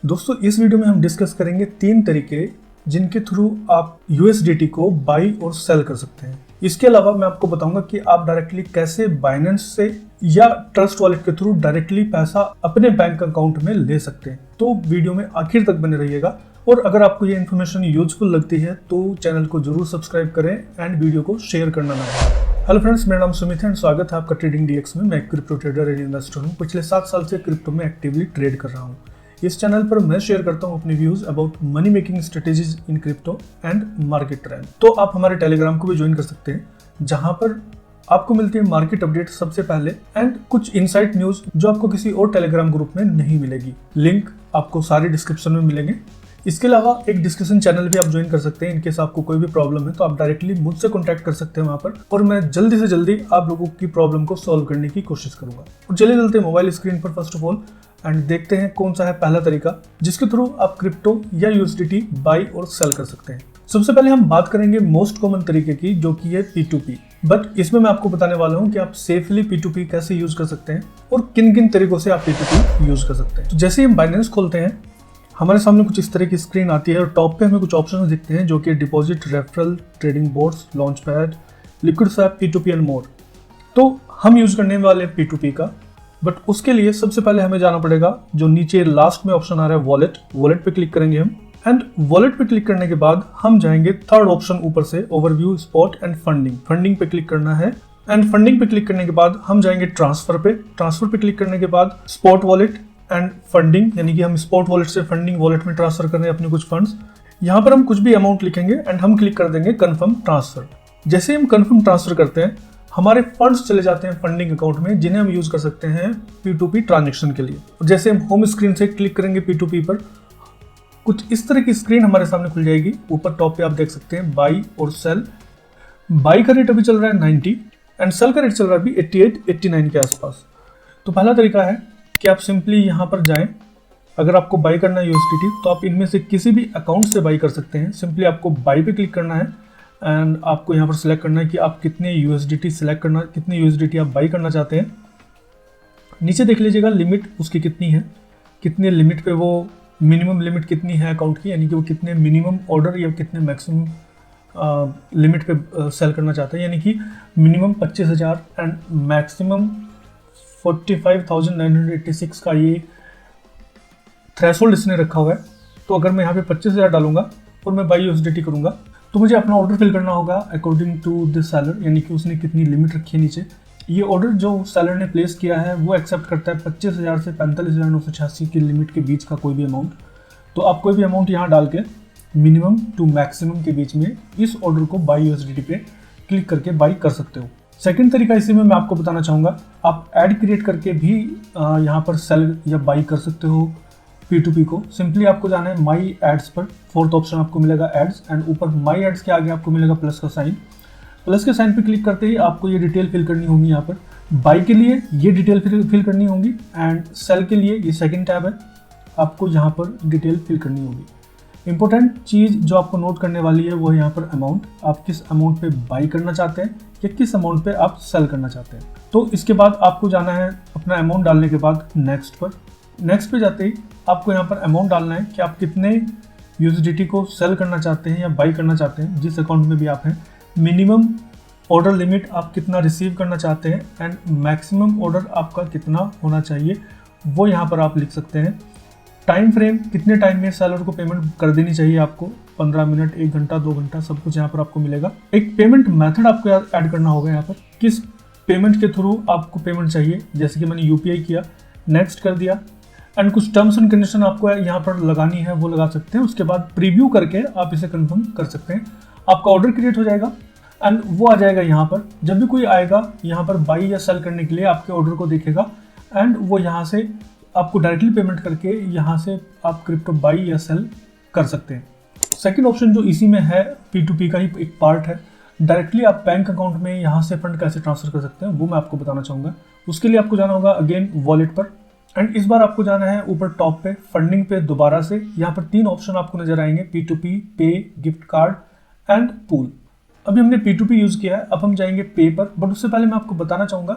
दोस्तों इस वीडियो में हम डिस्कस करेंगे 3 तरीके जिनके थ्रू आप USDT को बाई और सेल कर सकते हैं। इसके अलावा मैं आपको बताऊंगा कि आप डायरेक्टली कैसे बाइनेंस से या ट्रस्ट वॉलेट के थ्रू डायरेक्टली पैसा अपने बैंक अकाउंट में ले सकते हैं। तो वीडियो में आखिर तक बने रहिएगा और अगर आपको ये इन्फॉर्मेशन यूजफुल लगती है तो चैनल को जरूर सब्सक्राइब करें एंड वीडियो को शेयर करना ना भूलें। हेलो फ्रेंड्स, मेरा नाम सुमित है एंड स्वागत है आपका ट्रेडिंग DX में। मैं एक क्रिप्टो ट्रेडर एंड इन्वेस्टर हूँ। पिछले 7 साल से क्रिप्टो में एक्टिवली ट्रेड कर रहा हूँ। इस चैनल पर मैं शेयर करता हूँ अपने views about money making strategies in crypto and market trend. तो आप हमारे टेलीग्राम को भी ज्वाइन कर सकते हैं, जहां पर आपको मिलती है मार्केट अपडेट सबसे पहले एंड कुछ इनसाइट न्यूज जो आपको किसी और टेलीग्राम ग्रुप में नहीं मिलेगी। लिंक आपको सारे डिस्क्रिप्शन में मिलेंगे। इसके अलावा एक डिस्कशन चैनल भी आप ज्वाइन कर सकते हैं। इनकेस आपको कोई भी प्रॉब्लम है तो आप डायरेक्टली मुझसे कॉन्टैक्ट कर सकते हैं वहां पर, और मैं जल्दी से जल्दी आप लोगों की प्रॉब्लम को सॉल्व करने की कोशिश करूंगा। और चलिए चलते हैं मोबाइल स्क्रीन पर फर्स्ट ऑफ ऑल एंड देखते हैं कौन सा है पहला तरीका जिसके थ्रू आप क्रिप्टो या USDT बाई और सेल कर सकते हैं। सबसे पहले हम बात करेंगे मोस्ट कॉमन तरीके की, जो कि है P2P। बट इसमें मैं आपको बताने वाला हूं कि आप सेफली P2P कैसे यूज कर सकते हैं और किन किन तरीकों से आप P2P यूज कर सकते हैं। तो जैसे ही हम बाइनेंस खोलते हैं हमारे सामने कुछ इस तरह की स्क्रीन आती है और टॉप पे हमें कुछ ऑप्शंस दिखते हैं, जो कि deposit, referral, trading boards, launch pad, liquid swap, P2P and more. तो हम यूज करने वाले हैं P2P का, बट उसके लिए सबसे पहले हमें जाना पड़ेगा जो नीचे लास्ट में ऑप्शन आ रहा है वॉलेट पे क्लिक करेंगे हम। एंड वॉलेट पे क्लिक करने के बाद हम जाएंगे थर्ड ऑप्शन ऊपर से, ओवरव्यू, स्पॉट एंड फंडिंग पे क्लिक करना है। एंड फंडिंग पे क्लिक करने के बाद हम जाएंगे ट्रांसफर पे क्लिक करने के बाद स्पॉट वॉलेट एंड फंडिंग, यानी कि हम स्पॉट वॉलेट से फंडिंग वॉलेट में ट्रांसफर कर रहे हैं अपने कुछ फंड्स। यहाँ पर हम कुछ भी अमाउंट लिखेंगे एंड हम क्लिक कर देंगे कन्फर्म ट्रांसफर। जैसे हम कन्फर्म ट्रांसफर करते हैं हमारे फंड्स चले जाते हैं फंडिंग अकाउंट में, जिन्हें हम यूज कर सकते हैं P2P ट्रांजेक्शन के लिए। जैसे हम होम स्क्रीन से क्लिक करेंगे P2P पर, कुछ इस तरह की स्क्रीन हमारे सामने खुल जाएगी। ऊपर टॉप पे आप देख सकते हैं बाई और सेल। बाई का रेट अभी चल रहा है 90 एंड सेल का रेट चल रहा है अभी 88-89 के आसपास। तो पहला तरीका है कि आप सिंपली यहाँ पर जाएं। अगर आपको बाई करना है USDT तो आप इनमें से किसी भी अकाउंट से बाई कर सकते हैं। सिंपली आपको बाई पे क्लिक करना है एंड आपको यहाँ पर सिलेक्ट करना है कि आप कितने कितने USDT आप बाई करना चाहते हैं। नीचे देख लीजिएगा लिमिट उसकी कितनी है, कितने लिमिट पे वो, मिनिमम लिमिट कितनी है अकाउंट की, यानी कि वो कितने मिनिमम ऑर्डर या कितने मैक्सिमम लिमिट पे सेल करना चाहते हैं। यानी कि मिनिमम 25,000 एंड मैक्सिमम 45,986 का ये थ्रेशोल्ड इसने रखा हुआ है। तो अगर मैं यहाँ पे 25,000 डालूंगा और मैं बाई USDT करूंगा तो मुझे अपना ऑर्डर फिल करना होगा अकॉर्डिंग टू द सेलर, यानी कि उसने कितनी लिमिट रखी है नीचे। ये ऑर्डर जो सेलर ने प्लेस किया है वो एक्सेप्ट करता है 25,000 से 45,986 की लिमिट के बीच का कोई भी अमाउंट। तो आप कोई भी अमाउंट यहाँ डाल के मिनिमम टू मैक्सिमम के बीच में इस ऑर्डर को बाई USDT पे क्लिक करके बाई कर सकते हो। सेकंड तरीका इसी में मैं आपको बताना चाहूँगा, आप ऐड क्रिएट करके भी यहाँ पर सेल या बाई कर सकते हो P2P को। सिंपली आपको जाना है माई एड्स पर, फोर्थ ऑप्शन आपको मिलेगा एड्स एंड ऊपर माई एड्स के आगे आपको मिलेगा प्लस के साइन पे क्लिक करते ही आपको ये डिटेल फिल करनी होगी। यहाँ पर बाई के लिए ये डिटेल फिल करनी होगी एंड सेल के लिए ये सेकंड टैब है, आपको यहाँ पर डिटेल फिल करनी होगी। इंपॉर्टेंट चीज़ जो आपको नोट करने वाली है वो है यहाँ पर अमाउंट, आप किस अमाउंट पे बाई करना चाहते हैं या किस अमाउंट पे आप सेल करना चाहते हैं। तो इसके बाद आपको जाना है अपना अमाउंट डालने के बाद नेक्स्ट पे जाते ही आपको यहाँ पर अमाउंट डालना है कि आप कितने USDT को सेल करना चाहते हैं या बाई करना चाहते हैं, जिस अकाउंट में भी आप हैं। मिनिमम ऑर्डर लिमिट आप कितना रिसीव करना चाहते हैं एंड मैक्सिमम ऑर्डर आपका कितना होना चाहिए वो यहाँ पर आप लिख सकते हैं। टाइम फ्रेम, कितने टाइम में सेलर को पेमेंट कर देनी चाहिए आपको, 15 मिनट, 1 घंटा, 2 घंटा, सब कुछ यहाँ पर आपको मिलेगा। एक पेमेंट मेथड आपको ऐड करना होगा यहाँ पर, किस पेमेंट के थ्रू आपको पेमेंट चाहिए। जैसे कि मैंने UPI किया, नेक्स्ट कर दिया एंड कुछ टर्म्स एंड कंडीशन आपको यहाँ पर लगानी है वो लगा सकते हैं। उसके बाद प्रीव्यू करके आप इसे कंफर्म कर सकते हैं। आपका ऑर्डर क्रिएट हो जाएगा एंड वो आ जाएगा यहाँ पर। जब भी कोई आएगा यहाँ पर बाई या सेल करने के लिए आपके ऑर्डर को देखेगा एंड वो यहाँ से आपको डायरेक्टली पेमेंट करके यहाँ से आप क्रिप्टो बाई या सेल कर सकते हैं। सेकंड ऑप्शन जो इसी में है P2P का ही एक पार्ट है, डायरेक्टली आप बैंक अकाउंट में यहाँ से फंड कैसे ट्रांसफर कर सकते हैं वो मैं आपको बताना चाहूँगा। उसके लिए आपको जाना होगा अगेन वॉलेट पर एंड इस बार आपको जाना है ऊपर टॉप पे फंडिंग पे दोबारा से। यहाँ पर 3 ऑप्शन आपको नजर आएंगे, P2P, पे, गिफ्ट कार्ड एंड पूल। अभी हमने P2P यूज किया है, अब हम जाएंगे पे पर। बट उससे पहले मैं आपको बताना चाहूंगा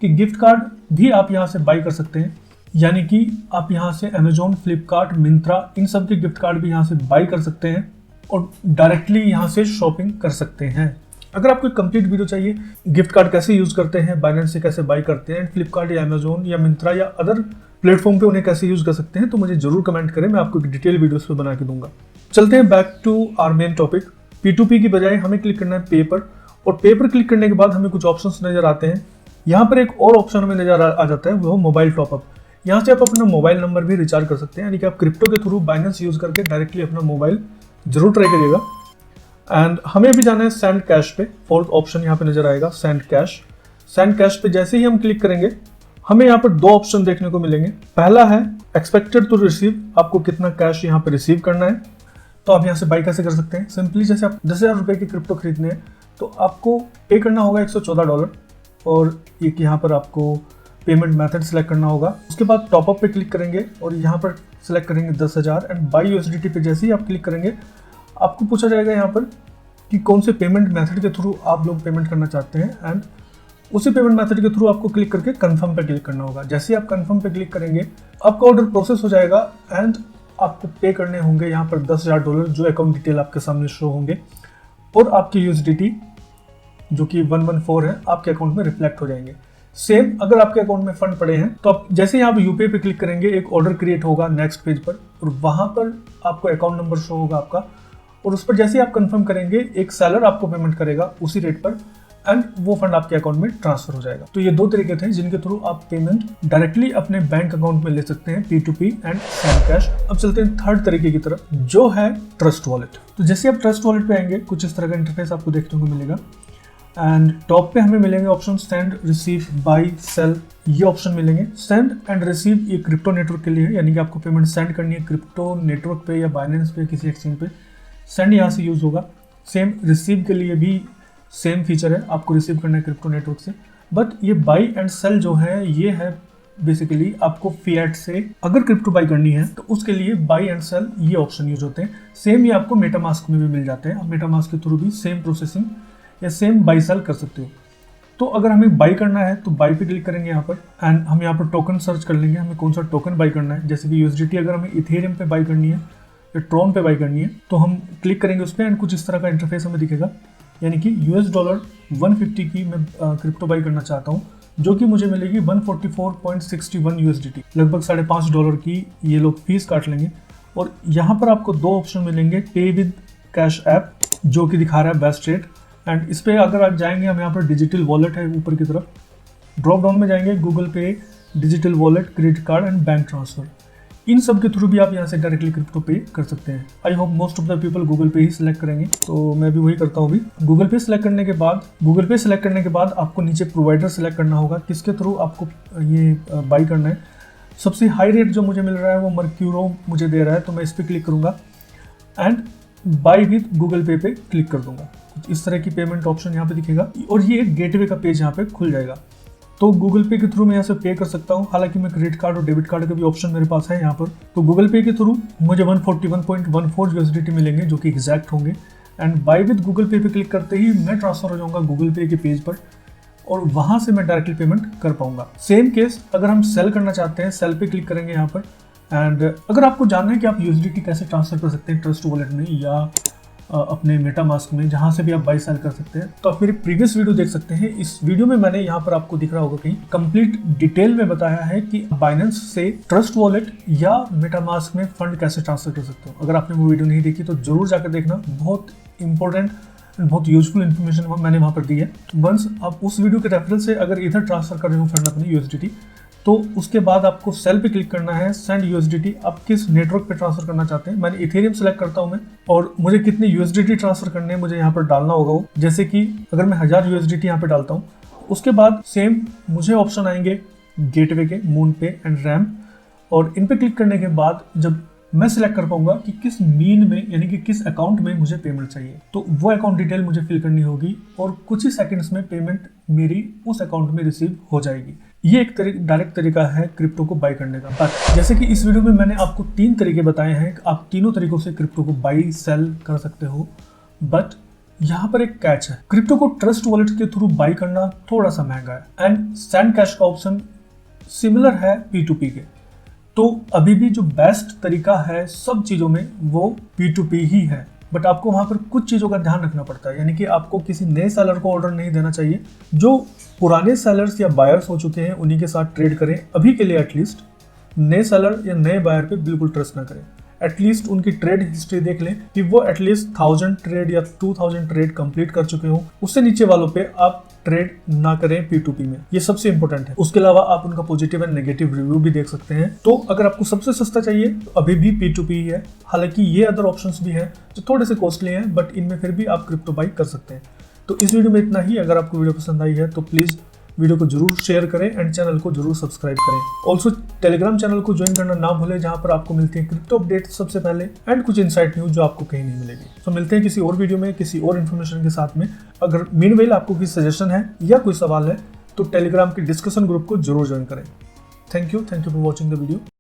कि गिफ्ट कार्ड भी आप यहाँ से बाई कर सकते हैं। यानी कि आप यहाँ से अमेजोन, फ्लिपकार्ट, मिंत्रा इन सब के गिफ्ट कार्ड भी यहाँ से बाई कर सकते हैं और डायरेक्टली यहाँ से शॉपिंग कर सकते हैं। अगर आपको कंप्लीट वीडियो चाहिए गिफ्ट कार्ड कैसे यूज करते हैं, बाइनेंस से कैसे बाई करते हैं, फ्लिपकार्ट या अमेजोन या मिंत्रा या अदर प्लेटफॉर्म पे उन्हें कैसे यूज कर सकते हैं, तो मुझे जरूर कमेंट करें, मैं आपको डिटेल वीडियोस पे बना के दूंगा। चलते हैं back to our main topic. P2P की बजाय हमें क्लिक करना है पे पर, और पे पर क्लिक करने के बाद हमें कुछ ऑप्शंस नजर आते हैं। यहाँ पर एक और ऑप्शन हमें नजर आ जाता है, वो मोबाइल टॉपअप। यहाँ से आप अपना मोबाइल नंबर भी रिचार्ज कर सकते हैं, यानी कि आप क्रिप्टो के थ्रू बाइनेंस यूज करके डायरेक्टली अपना मोबाइल जरूर ट्राई करिएगा। एंड हमें भी जाना है सेंड कैश पे। फोर्थ ऑप्शन यहाँ पे नजर आएगा सेंड कैश। सेंड कैश पे जैसे ही हम क्लिक करेंगे हमें यहाँ पर दो ऑप्शन देखने को मिलेंगे। पहला है एक्सपेक्टेड टू रिसीव, आपको कितना कैश यहाँ पे रिसीव करना है। तो आप यहाँ से बाई कैसे कर सकते हैं, सिंपली जैसे आप 10,000 रुपए की क्रिप्टो खरीदने हैं तो आपको पे करना होगा $114 और एक यहाँ पर आपको पेमेंट मेथड सेलेक्ट करना होगा। उसके बाद टॉपअप पे क्लिक करेंगे और यहाँ पर सेलेक्ट करेंगे 10,000 एंड बाई USDT पे जैसे ही आप क्लिक करेंगे आपको पूछा जाएगा यहाँ पर कि कौन से पेमेंट मेथड के थ्रू आप लोग पेमेंट करना चाहते हैं, एंड उसी पेमेंट मेथड के थ्रू आपको क्लिक करके कंफर्म पे क्लिक करना होगा। जैसे ही आप कंफर्म पे क्लिक करेंगे आपका ऑर्डर प्रोसेस हो जाएगा एंड आपको पे करने होंगे यहाँ पर $10,000 जो अकाउंट डिटेल आपके सामने शो होंगे, और आपकी USDT जो कि 114 है आपके अकाउंट में रिफ्लेक्ट हो जाएंगे। सेम अगर आपके अकाउंट में फंड पड़े हैं तो आप जैसे ही आप यूपीआई पे क्लिक करेंगे एक ऑर्डर क्रिएट होगा नेक्स्ट पेज पर, और वहां पर आपको अकाउंट नंबर शो होगा आपका, और उस पर जैसे ही आप कंफर्म करेंगे एक सेलर आपको पेमेंट करेगा उसी रेट पर एंड वो फंड आपके अकाउंट में ट्रांसफर हो जाएगा। तो ये दो तरीके थे जिनके थ्रू आप पेमेंट डायरेक्टली अपने बैंक अकाउंट में ले सकते हैं, P2P एंड सेंड कैश। अब चलते हैं थर्ड तरीके की तरफ जो है ट्रस्ट वॉलेट। तो जैसे आप ट्रस्ट वॉलेट पे आएंगे कुछ इस तरह का इंटरफेस आपको देखने को मिलेगा एंड टॉप पे हमें मिलेंगे option send, receive, buy, sell, ये ऑप्शन मिलेंगे। सेंड एंड रिसीव ये क्रिप्टो नेटवर्क के लिए है, यानी कि आपको पेमेंट सेंड करनी है क्रिप्टो नेटवर्क पे या बाइनेंस पे किसी एक्सचेंज पे, सेंड यहाँ से यूज होगा। सेम रिसीव के लिए भी सेम फीचर है, आपको रिसीव करना है क्रिप्टो नेटवर्क से। बट ये बाई एंड सेल जो है ये है बेसिकली आपको फिएट से अगर क्रिप्टो बाई करनी है तो उसके लिए बाई एंड सेल ये ऑप्शन यूज होते हैं। सेम ये आपको मेटामास्क में भी मिल जाते हैं, आप मेटामास्क के थ्रू भी सेम प्रोसेसिंग या सेम बाई सेल कर सकते हो। तो अगर हमें बाई करना है तो बाई पे क्लिक करेंगे यहाँ पर एंड हम यहाँ पर टोकन सर्च कर लेंगे, हमें कौन सा टोकन बाई करना है। जैसे कि USDT अगर हमें इथेरियम पे बाई करनी है या ट्रॉन पे बाई करनी है तो हम क्लिक करेंगे उस पर एंड कुछ इस तरह का इंटरफेस हमें दिखेगा, यानी कि $150 की मैं क्रिप्टो बाई करना चाहता हूँ जो कि मुझे मिलेगी 144.61 USDT, लगभग $5.5 की ये लोग फीस काट लेंगे। और यहाँ पर आपको दो ऑप्शन मिलेंगे, पे विद कैश ऐप जो कि दिखा रहा है बेस्ट रेट, एंड इस पर अगर आप जाएंगे हम यहाँ पर डिजिटल वॉलेट है ऊपर की तरफ, ड्रॉप डाउन में जाएंगे गूगल पे, digital wallet, credit card and bank transfer, इन सब के थ्रू भी आप यहाँ से डायरेक्टली क्रिप्टो पे कर सकते हैं। I hope most of the people Google पे ही सिलेक्ट करेंगे, तो मैं भी वही करता हूँ। अभी गूगल पे सिलेक्ट करने के बाद आपको नीचे प्रोवाइडर सिलेक्ट करना होगा किसके थ्रू आपको ये बाई करना है। सबसे हाई रेट जो मुझे मिल रहा है वो मर्क्यूरो मुझे दे रहा है, तो मैं इस पर क्लिक करूँगा एंड बाई विद गूगल पे पे क्लिक कर दूंगा। इस तरह की पेमेंट ऑप्शन यहाँ पे दिखेगा और ये एक गेटवे का पेज यहाँ पे खुल जाएगा। तो गूगल पे के थ्रू मैं यहाँ से पे कर सकता हूँ, हालांकि मैं क्रेडिट कार्ड और डेबिट कार्ड का भी ऑप्शन मेरे पास है यहाँ पर। तो गूगल पे के थ्रू मुझे 141.14 USDT मिलेंगे जो कि एग्जैक्ट होंगे, एंड बाई विद गूगल पे पे क्लिक करते ही मैं ट्रांसफर हो जाऊँगा गूगल पे के पेज पर और वहाँ से मैं डायरेक्टली पेमेंट कर पाऊंगा। सेम केस अगर हम सेल करना चाहते हैं, सेल पे क्लिक करेंगे यहाँ पर, एंड अगर आपको जानना है कि आप USDT कैसे ट्रांसफर कर सकते हैं ट्रस्ट वॉलेट में या अपने मेटामास्क में, जहां से भी आप बाई सेल कर सकते हैं, तो आप मेरी प्रीवियस वीडियो देख सकते हैं। इस वीडियो में मैंने यहाँ पर आपको दिख रहा होगा कि कंप्लीट डिटेल में बताया है कि बाइनेंस से ट्रस्ट वॉलेट या मेटामास्क में फंड कैसे ट्रांसफर कर सकते हो। अगर आपने वो वीडियो नहीं देखी तो जरूर जाकर देखना, बहुत इंपॉर्टेंट बहुत यूजफुल इन्फॉर्मेशन मैंने वहाँ पर दी है। वंस आप उस वीडियो के रेफरेंस से अगर इधर ट्रांसफर कर रहे हो फंड अपनी USDT, तो उसके बाद आपको सेल पे क्लिक करना है, सेंड USDT, आप किस नेटवर्क पे ट्रांसफर करना चाहते हैं। मैंने इथेरियम सेलेक्ट करता हूं मैं, और मुझे कितने USDT ट्रांसफर करने हैं मुझे यहाँ पर डालना होगा वो। जैसे कि अगर मैं 1000 USDT यहाँ पे डालता हूँ, उसके बाद सेम मुझे ऑप्शन आएंगे गेटवे के, मून पे एंड रैम, और इन पे क्लिक करने के बाद जब मैं सिलेक्ट कर पाऊंगा कि किस मीन में यानी कि किस अकाउंट में मुझे पेमेंट चाहिए, तो वो अकाउंट डिटेल मुझे फिल करनी होगी और कुछ ही सेकंड्स में पेमेंट मेरी उस अकाउंट में रिसीव हो जाएगी। ये एक डायरेक्ट तरीका है क्रिप्टो को बाई करने का। बट जैसे कि इस वीडियो में मैंने आपको 3 तरीके बताए हैं, आप तीनों तरीकों से क्रिप्टो को बाई सेल कर सकते हो। बट यहाँ पर एक कैच है, क्रिप्टो को ट्रस्ट वॉलेट के थ्रू बाई करना थोड़ा सा महंगा है, एंड सेंड कैश का ऑप्शन सिमिलर है P2P के। तो अभी भी जो बेस्ट तरीका है सब चीज़ों में वो P2P ही है, बट आपको वहाँ पर कुछ चीज़ों का ध्यान रखना पड़ता है। यानी कि आपको किसी नए सेलर को ऑर्डर नहीं देना चाहिए। जो पुराने सेलर्स या बायर्स हो चुके हैं उन्हीं के साथ ट्रेड करें अभी के लिए। एटलीस्ट नए सेलर या नए बायर पे बिल्कुल ट्रस्ट ना करें। एटलीस्ट उनकी ट्रेड हिस्ट्री देख लें कि वो एटलीस्ट 1000 ट्रेड या 2000 ट्रेड कंप्लीट कर चुके हो। उससे नीचे वालों पे आप ट्रेड ना करें P2P में, ये सबसे इंपॉर्टेंट है। उसके अलावा आप उनका पॉजिटिव एंड नेगेटिव रिव्यू भी देख सकते हैं। तो अगर आपको सबसे सस्ता चाहिए तो अभी भी P2P ही है। हालांकि ये अदर ऑप्शंस भी हैं जो थोड़े से कॉस्टली हैं, बट इनमें फिर भी आप क्रिप्टो बाई कर सकते हैं। तो इस वीडियो में इतना ही। अगर आपको वीडियो पसंद आई है तो प्लीज़ वीडियो को जरूर शेयर करें एंड चैनल को जरूर सब्सक्राइब करें। ऑल्सो टेलीग्राम चैनल को ज्वाइन करना ना भूलें, जहां पर आपको मिलती है क्रिप्टो अपडेट सबसे पहले एंड कुछ इनसाइट न्यूज जो आपको कहीं नहीं मिलेगी। तो मिलते हैं किसी और वीडियो में किसी और इन्फॉर्मेशन के साथ में। अगर मीनवेल आपको कोई सजेशन है या कोई सवाल है तो टेलीग्राम के डिस्कशन ग्रुप को जरूर ज्वाइन करें। Thank you for watching the video.